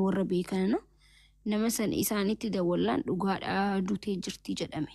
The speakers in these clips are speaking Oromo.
warra beekana nama san isaanitti dawwalaan dhugaadhaa dutee jirti jedhame.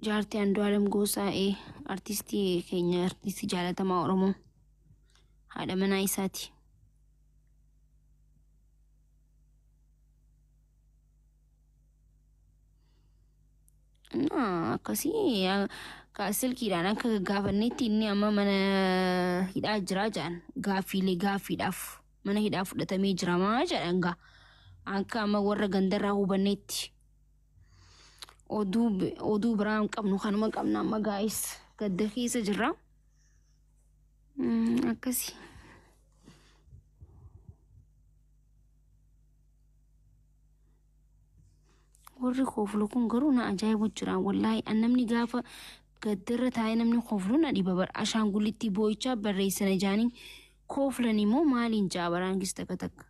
Jaartii Andu'aalem Gosaa artistii keenya artistii jaalatamaa Oromoo haadha manaa isaati. Akkasii silkiidhaan akka gaafannetti inni amma mana hidhaa jira jedhan gaaffiidhaaf mana hidhaa fudhatamee jiramaa jedhan gaa akka amma warra gandarraa hubannetti oduu biraan qabnu kanuma qabna amma gaa'is gadda keessa jirra akkasii. warri koflu kun garuu na ajaa'ibu jira wallahi annamni gaafa gaddarra taa'ee namni koflu na dhiba bar ashaangullitti boo'ichaa barreessana jaaniin koflan immoo maaliin jaabaraan gis takka takka.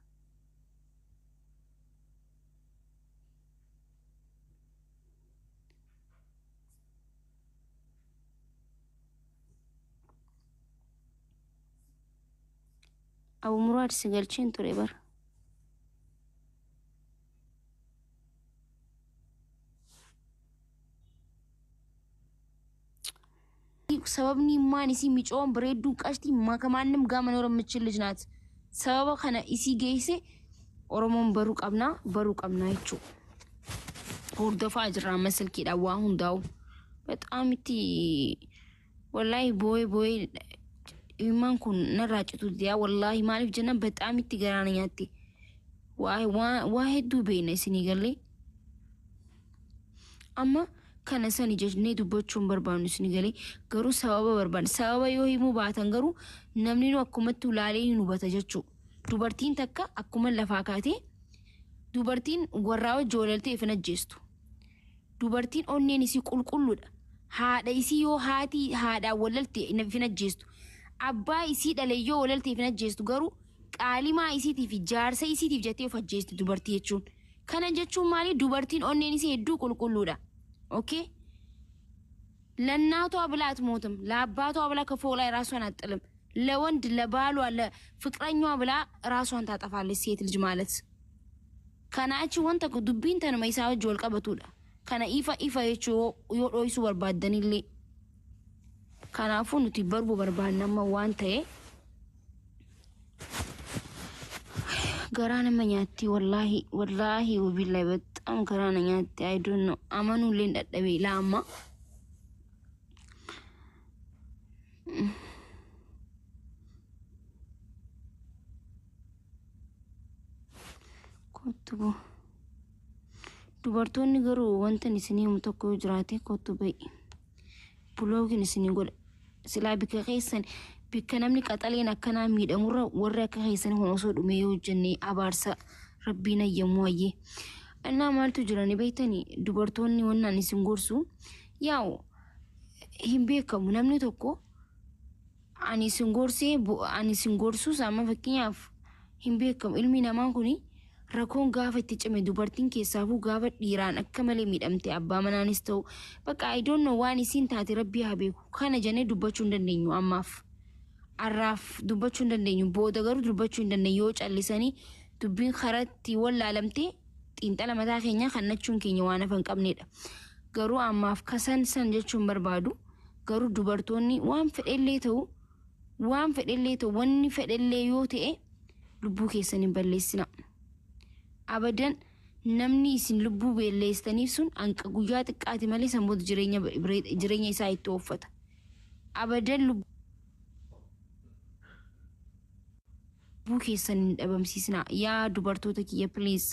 Abu Muraad si galcheen ture bar. sababni maan isi micoon bareedduu qashti makamaanim gaama noora michilij naat sababa kana isi geesse Oromoon baruu qabna jechu hordofaa jirra masalkiidha waa hundaa'u በጣም itti wallahi boy iman kun narraa citu diyaa wallahi maaliif jenna በጣም itti garaana nyaatti waa hedduu beena isinii galee amma kana sani jechne dubbachuun barbaannu isinii galee garuu sababa yoo himuu baatan garuu namni nu akkumatti ulaalee nu bata jechuu dubartiin takka akkuma lafaa kaatee dubartiin warraa wajjoolaltee ifan ajjeestu dubartiin onneen isii qulqulluudha haadha isii yoo haadha walaltee ifan ajjeestu abbaa isii dhalee yoo walaltee ifan ajjeestu garuu qaalimaa isiitiif jaarsa isiitiif jettee of ajjeesti dubartii jechuun kana jechuun maali dubartiin onneen isii hedduu qulqulluudha. Okay ለናቷ ብላት ሞትም ለአባቷ ብላ ከፎላይ ራሷን አጥልም ለወንድ ለባሏ ለፍቅረኛዋ ብላ ራሷን ታጠፋለች ሴት ልጅ ማለት ከናቺ ወንተ ዱቢን ተነ ማይሳው ጆልቀበቱዳ ከና ኢፋ የቹ ዮዶይሱ ወርባደንሊ ከናፉ ኑቲ በርቡ በርባናማ ዋንተ ገራነ መኛቲ ወላሂ ወቢላይ በጣም ገራነ ኛቲ አይ ዶንት ኖ አመኑ ለንደደቤ ላማ ኮቱቦ dubartoonni garuu wantan isinii tokko jiraate kottu bai buloogin isinii godha silaa bika keessan bika namni qaxaleen akkanaa miidhamurra warra akka keessan honosoo dhume yoo jennee abaarsa rabbiin ayyamu ayye annaa maaltu jirani beeytanii dubartoonni wannaan isin gorsu yaa'u hin beekamu namni tokko ani isin gorsu sama fakkeenyaaf hin beekamu ilmi namaa kuni rakkoon gaafa itti cime dubartiin keessaafuu gaafa dhiiraan akka malee miidhamte abbaa manaanis ta'u bakka I don't know waan isin taate rabbii haa beeku kana jennee dubbachuu hin dandeenyu ammaaf arraaf dubbachuu hin dandeenyu booda garuu dubbachuu hin dandeenyu yoo callisanii dubbiin karatti wallaalamtee xiinxala mataa keenya kannachuun keenya waan afan qabneedha garuu ammaaf kasan san jechuun barbaadu garuu dubartoonni waan fedhellee ta'u wanni fedhellee yoo ta'e lubbuu keessan hin balleessina. abadan namni isin lubbuu beelleestaniif sun anqa guyyaa xiqqaati malee sammuu jireenya isaa itti uffata abadan lubbuu keessan hin dhabamsiisna yaa dubartoota kiyya please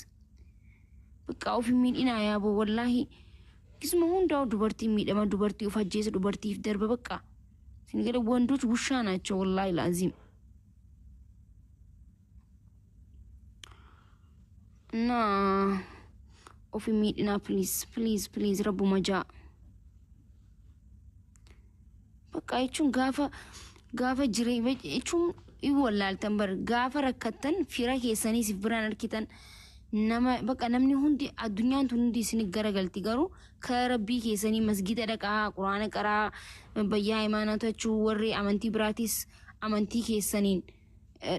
bakka of miidhinaa yaaboo wallahi kisuma hundaa'u dubartiin miidhama dubartii of ajjeesa dubartiif darba bakka isin gada wandoች ውሻ ናቸው wallahi laazim na ofi miidhina please rabbu majaa bakka jechuun gaafa jireenya jechuun wallaaltan bar gaafa rakkattan fira keessanii si biraan arkitan nama bakka namni hundi addunyaan tun hundi isin garagalti garuu ka rabbii keessanii masgida dhaqaa quraana qaraa bayyaa imaanatachuu warri amantii biraatis amantii keessaniin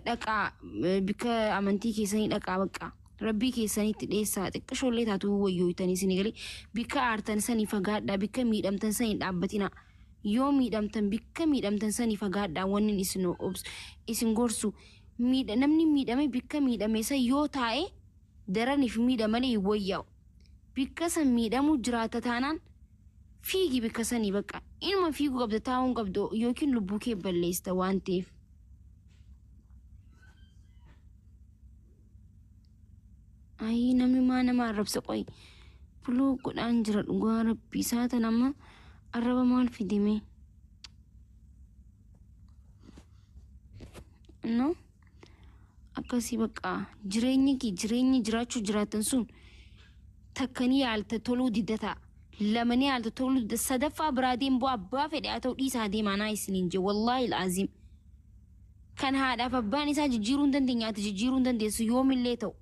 dhaqaa bika amantii keessanii dhaqaa bakka rabbii keessanitti dheessaa xiqqashoollee taatu wayyooytanii isin galee bika aartan sanii fagaadhaa bika miidhamtan sanii dhaabbatina yoo miidhamtan bika miidhamtan sanii fagaadhaa wannin isin gorsu namni miidhame bika miidhame sa yoo taa'e daraniif miidhamanii wayyaa'u bika san miidhamu jiraata taanaan fiigi bika sanii bakka inuma fiigu qabda taa'uun qabdu yookiin lubbuu kee balleessa waan ta'eef. Ay namni maa nama arrabsa qoy buloo godhaan jira dhugaa rabbii isaatan amma arraba maal fidime no akkasii bakka jireenya jiraachuu jiraatan sun takkanii yaalta toluu diddata lamanii yaalta toluu diddata sadaffaa biraa deemuu abbaa fedhe haa ta'u dhiisaa deemanaa isiniin je wallaahi al'aazim kan haadhaaf abbaan isaa jijjiiruu hin dandeenye ati jijjiiruu hin dandeessu yoomillee ta'u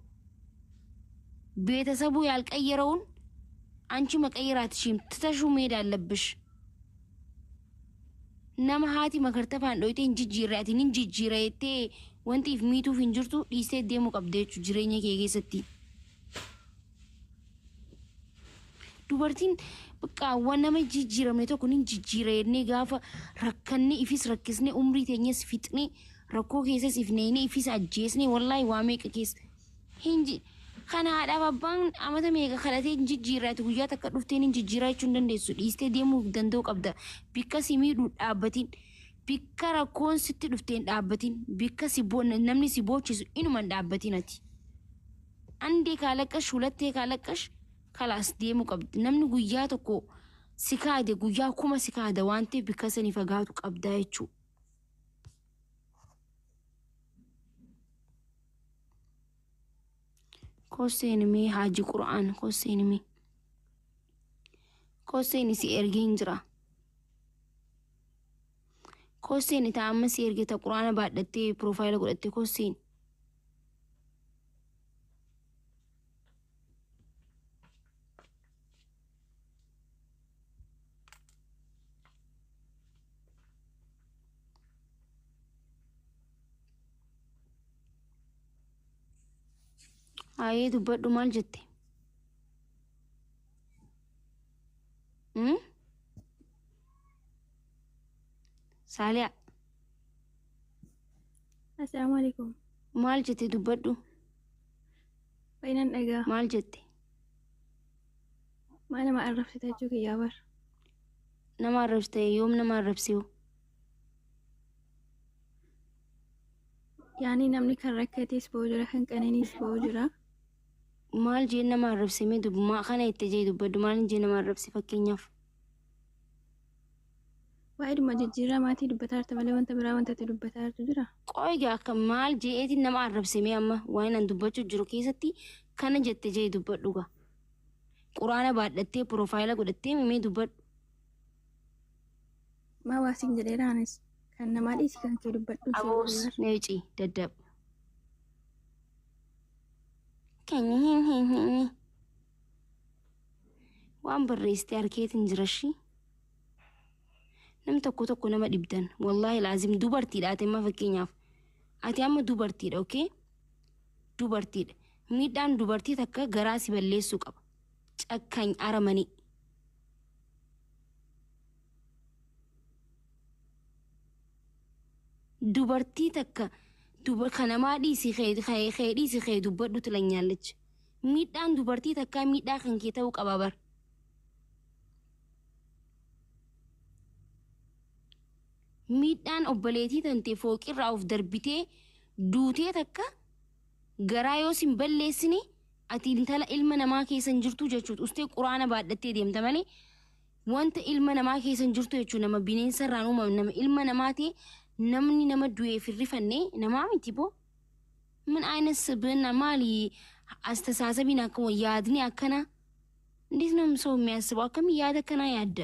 ቤተሰቡ ያልቀየረውን አንቺ መቀየር አትችይም ትተሹ መሄድ አለብሽ ነማሃቲ መከርተፋን ዶይቴ እንጂጂራቲ እንጂጂራይቴ ወንቲፍ ሚቱ ፍንጅርቱ ዲሴ ደሙ ቀብደቹ ጅሬኛ ከየሰቲ ዱበርቲን በቃ ወነመ ጂጂረም ነቶ ኩን እንጂጂራይኔ ጋፋ ረከኒ ኢፊስ ረክስኔ ኡምሪ ተኘስ ፊጥኔ ረኮ ከየሰስ ኢፍኔኔ ኢፊስ አጄስኔ ወላሂ ዋሜ ከኬስ ሂንጂ kana haadhaaf abbaan amata meeqa kadhatee jijjiirraati guyyaa takka dhufteen jijjiirraachuu hin dandeessu dhiistee deemuu danda'u qabda bikka si miidhu dhaabbatiin bikka rakkoon sitti dhufteen dhaabbatiin bikka namni si boochisu inuma dhaabbatiin ati andee kaalaqqash hulattee kaalaqqash kalaas deemuu qabdi namni guyyaa tokko si kaade guyyaa kuma si kaada waan ta'eef bikka sanii fagaatu qabdaa jechuudha. Kosseen mee haaji qura'aan kosseen si ergeen jira kosseen ita amma si ergeta qura'aana baadhattee piroofaayila godhatte kosseen Aye dubbadhu maal jette? Saaliyaa. Assalamualaikum. Maal jette dubbadhu? Baay'inaan dhagaa. Maal jette? Maa nama arrabsita jechuu kiyyaa bar. Nama arrabsite yoom nama arrabsiu? Yaani namni kan rakkatees ba'uu jira kan qananiis ba'uu jira. Maal jee nama arrabsime dubbimaa kana itti jee dubbadhu maal jee nama arrabsi fakkeenyaaf? Waa'ee dhuma jijjiirraa maatii dubbataa jirta malee wanta biraa wanta itti dubbataa jirtu jira. Qoygaa akka maal jeetiin nama arrabsime amma waan an dubbachuu jiru keessatti kana jette jee dubbadhuga. Quraana baadhattee piroofaayila godhattee mimee dubbadhu. Maa waasiin jedheeraanis kan namaa dhiisi kan kee dubbadhu. Aboos neeci daddab. Waan barreessite harkeetiin jirashi nam tokko nama dhibdan wallaahi laazim dubartiidha ati amma fakkeenyaaf ati amma dubartiidha okay dubartiidha miidhaan dubartii takka garaa si balleessuu qaba cakkany aramanii dubartii takka kanamaa dhiisi dhiisi kee dubbadhu tilanyaallecha miidhaan dubartii takkaa miidhaa kan kee ta'uu qaba bar. Miidhaan obboleetii tantee fooqirraa of darbitee duutee takka garaa yoo sin balleessine ati intala ilma namaa keessan jirtu jechuudha. Ustee quraana baadhattee deemta malee wanta ilma namaa keessan jirtu jechuudha nama bineensa irraan uumame nama ilma namaa ta'e namni nama du'ee firrifannee namaa miti boo. ምን አይነት ስብዕና ማሊ አስተሳሰቢን አከሞ ያድኒ አከና እንዴት ነው ሰው የሚያስበው አከም ያደከና ያደ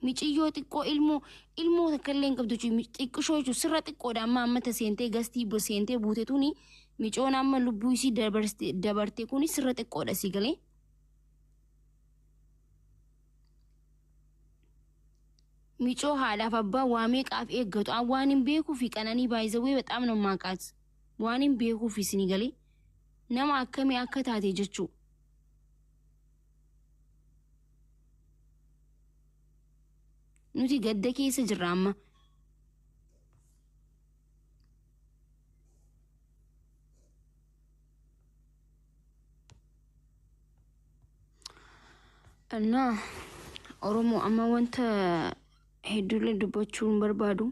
Miiciyyoo xiqqoo ilmoo takkallee hin qabdu xiqqishoo jechuun sirra xiqqoodha amma seentee gastii seentee buute tuni miicoon amma lubbuu isii dabarte kuni sirra xiqqoodha si galee. Miicoo haadhaaf abbaa waa meeqaaf eeggatu waan hin beekuu fi qananii baay'isawee በጣም ነው ማቃት waan hin beekuu fi isin galee nama akkamii akka taate jechuu. Nuti gadda keessa jirra amma. Annaa Oromoo amma wanta hedduulee dubbachuun barbaadu.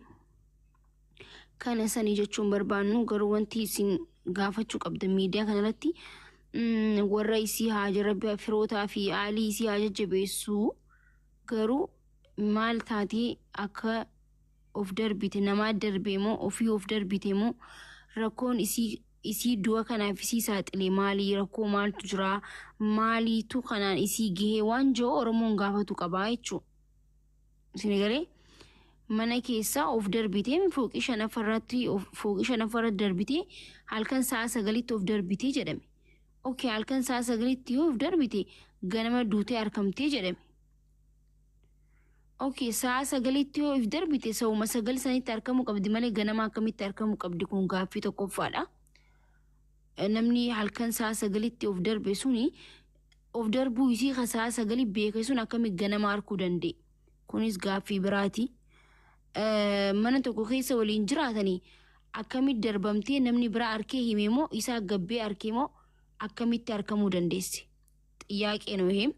Kana sanii jechuun barbaannu garuu wanti isin gaafachuu qabda miidiyaa kanarratti warra isii haa jarabbii firootaa fi aalii isii haa jajjabeessuu garuu maal taatee akka of darbite namaa darbee moo ofii of darbite moo rakkoon isii du'a kanaaf isii saaxilee maalii rakkoo maaltu jira maaliitu kanaan isii gahee waan jiru Oromoon gaafatu qabaa jechuudha. Isin galee mana keessaa of darbitee fooqii shanaffarratti darbitee halkan sa'a 9 of darbitee jedhame. Okay halkan sa'a 9 of darbitee ganama duutee argamtee jedhame. Okay sa'a 9 of darbitee sa'uma 9 sanitti argamuu qabdi malee ganama akkamitti argamuu qabdi kun gaaffii tokkoffaadha. Namni halkan sa'a 9 of darbe suni of darbuu isii sa'a 9 beeke sun akkamitti ganama arkuu danda'e. Kunis gaaffii biraati. Mana tokko keessa waliin jiraatanii akkamitti darbamtee namni biraa arkee hime moo isaa gabbee arkee moo akkamitti argamuu dandeesse? Xiyyaaqee noo him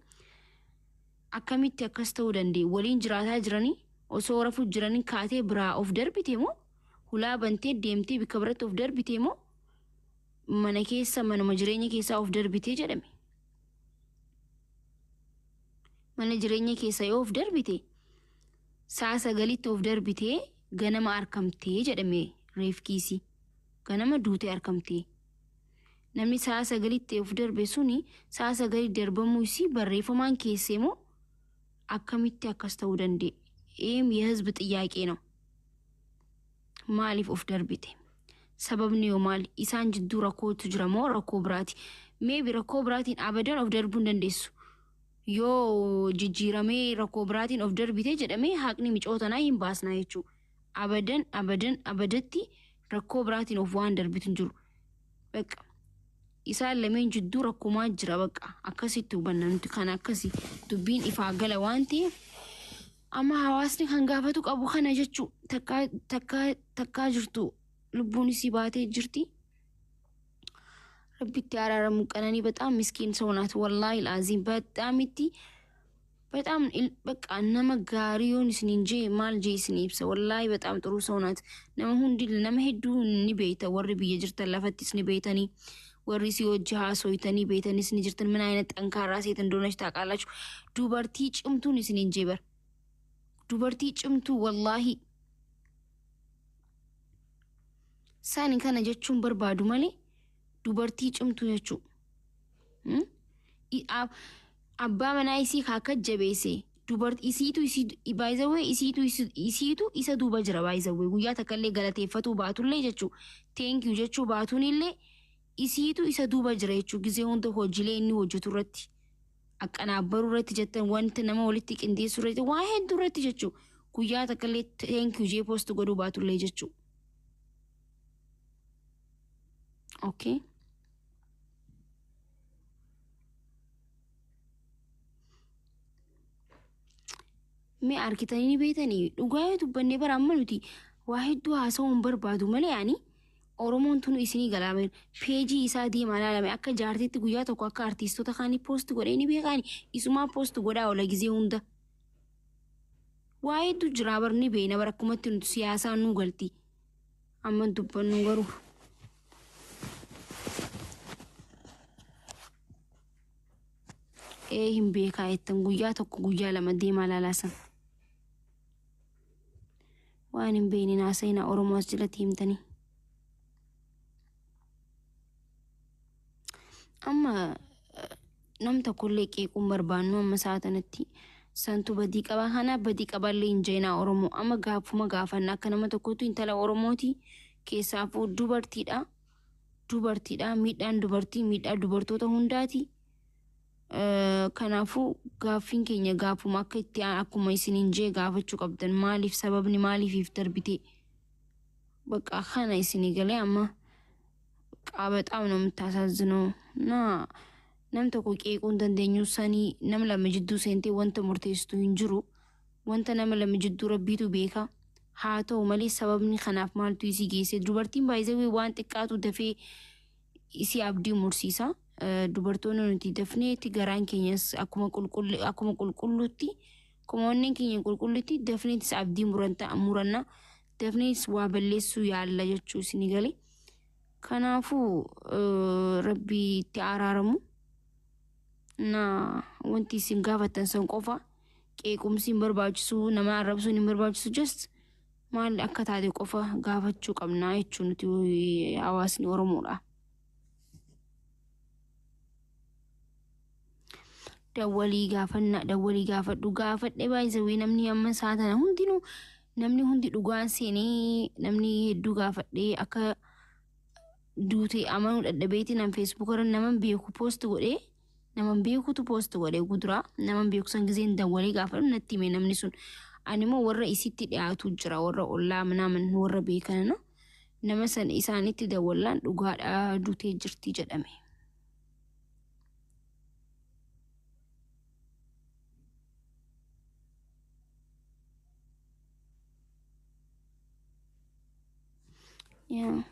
akkamitti akkas ta'uu danda'e? Waliin jiraataa jiranii osoo rafuu jiranii kaatee biraa of darbite moo hulaa bantee deemtee bikka biratti of darbite moo mana keessa manuma jireenya keessaa of darbitee jedhame. Mana jireenya keessa yoo of darbite sa'a 9 of darbitee ganama argamtee jedhame reefkiisi. Ganama duutee argamtee. Namni sa'a 9 of darbe suni sa'a 9 darbamuu isii barreeffamaan keessee moo akkamitti akkas ta'uu danda'e? የህዝብ ጥያቄ ነው። maaliif of darbite? Sababni yoo maali? Isaan jidduu rakkootu jira moo rakkoo biraati? Maybe rakkoo biraatiin abadan of darbuu hin dandeessu. Yoo jijjiiramee rakkoo biraatiin of darbite jedhamee haqni micootanaa hin baasnaa jechuudha. Abadatti rakkoo biraatiin of waan darbitu hin jiru. Bakka isaan lameen jidduu rakkumaa jira bakka akkasitti hubanna nuti kan akkasi dubbiin ifaa gala waan ta'eef amma hawaasni kan gaafatu qabu kana jechuu takkaa jirtu lubbuun isii baatee jirti. Rabbitti araaramu qananii በጣም ምስኪን ሰው ናት ወላሂ العظيم በጣም በቃ ነመ ጋሪዮን ስንንጄ ማልጄ ስንይብሰ ወላሂ በጣም ጥሩ ሰው ናት። ነመ ሁንዲ ነመ ሄዱ ንቤተ ወር ብየ ጅርተ ለፈትስ ንቤተኒ ወሪ ሲወጅ ሃሶይተኒ ቤተኒ ስንጅርተን ምን አይነት ጠንካራ ሴት እንደሆነች ታውቃላችሁ። ዱበርቲ ጭምቱን ስንንጄ በር ዱበርቲ ጭምቱ ወላሂ ሳኒ ከነ ጀቹን በርባዱ ማሌ ዱበርቲ ጭምቱ ጀቹ አባ መናይሲ ካከት ጀቤሴ ዱበርት ኢሲቱ ባይዘዌ ኢሲቱ ኢሰ ዱበ ጅራ ባይዘዌ ጉያ ተከሌ ገለቴፈቱ ባቱሌ ጀቹ ቴንኪዩ ጀቹ ባቱንሌ ኢሲቱ ኢሰ ዱበ ጅራ ጀቹ ጊዜ ሁንተ ሆጂሌ እኒ ሆጀቱ ረቲ አቀናበሩ ረቲ ጀተን ወንት ነመ ወልቲ ቅንዴሱ ረቲ ዋሄዱ ረቲ ጀቹ ጉያ ተከሌ ቴንኪዩ ጄ ፖስት ጎዱ ባቱሌ ጀቹ ኦኬ mee arkitanii beetanii dhugaa dubbannee bara amma nuti waa hedduu haasa'uun barbaadu malee yaani Oromoon tunu isinii galaameen peejii isaa deemaa ilaalame akka jaartiitti guyyaa tokko akka artiistota kaanii poost godhee ni beekaani isumaa poost godhaa oola gizee hunda waa hedduu jiraa barni beena bara akkumatti nuti siyaasaan nu galti amma dubbannu garuu hin beekaa jettan guyyaa tokko guyyaa lama deemaa laalaasan waan hin beekne haasa'ina Oromoo as jalatti himtanii. Amma nam tokkollee qeequun barbaannu amma sa'aatanatti santu badii qaba kana badii qaballee hin jeenaa Oromoo amma gaafuma gaafanna akka nama tokkotu intala Oromooti keessaafuu dubartiidha miidhaan dubartii miidhaa dubartoota hundaati kanaafuu gaaffiin keenya gaafuma akka itti akkuma isiniin jee gaafachuu qabdan maaliif sababni maaliif darbite bakka kana isinii galee amma qabaxaam namatti taasisnoo na nam tokko qeequun dandeenyu sanii nam lama jidduu seentee wanta murteessitu hin jiru wanta nama lama jidduu rabbiitu beeka haa ta'u malee sababni kanaaf maaltu isii geesse dubartiin baay'ee waan xiqqaatu dafee isii abdii mursiisa dubartoonni nuti dafneetti garaan keenyas akkuma qulqulluutti akkuma onneen keenya qulqulluutti dafneetis abdii muranna dafneetis waa balleessuu yaalla jechuu isinii galee kanaafuu rabbii itti araaramu na wanti isin gaafatan san qofa qeequmsi hin barbaachisu nama arrabsuun hin barbaachisu just maal akka taate qofa gaafachuu qabnaa jechuun nuti hawaasni Oromoodha. Dawwalii gaafadhu gaafadhe baay'isawee namni amma saatana hundinuu namni hundi dhugaan seenee namni hedduu gaafadhee akka duute amanuu dadhabeeti nam Facebook irra naman beeku post godhee naman beekutu post godhee guduraa naman beeku san gizeen dawwalii gaafadhu natti hime namni sun animmoo warra isitti dhiyaatu jira warra ollaa manaaman warra beekanana nama san isaanitti dawwallaan dhugaadhaa duutee jirti jedhame. Yeah.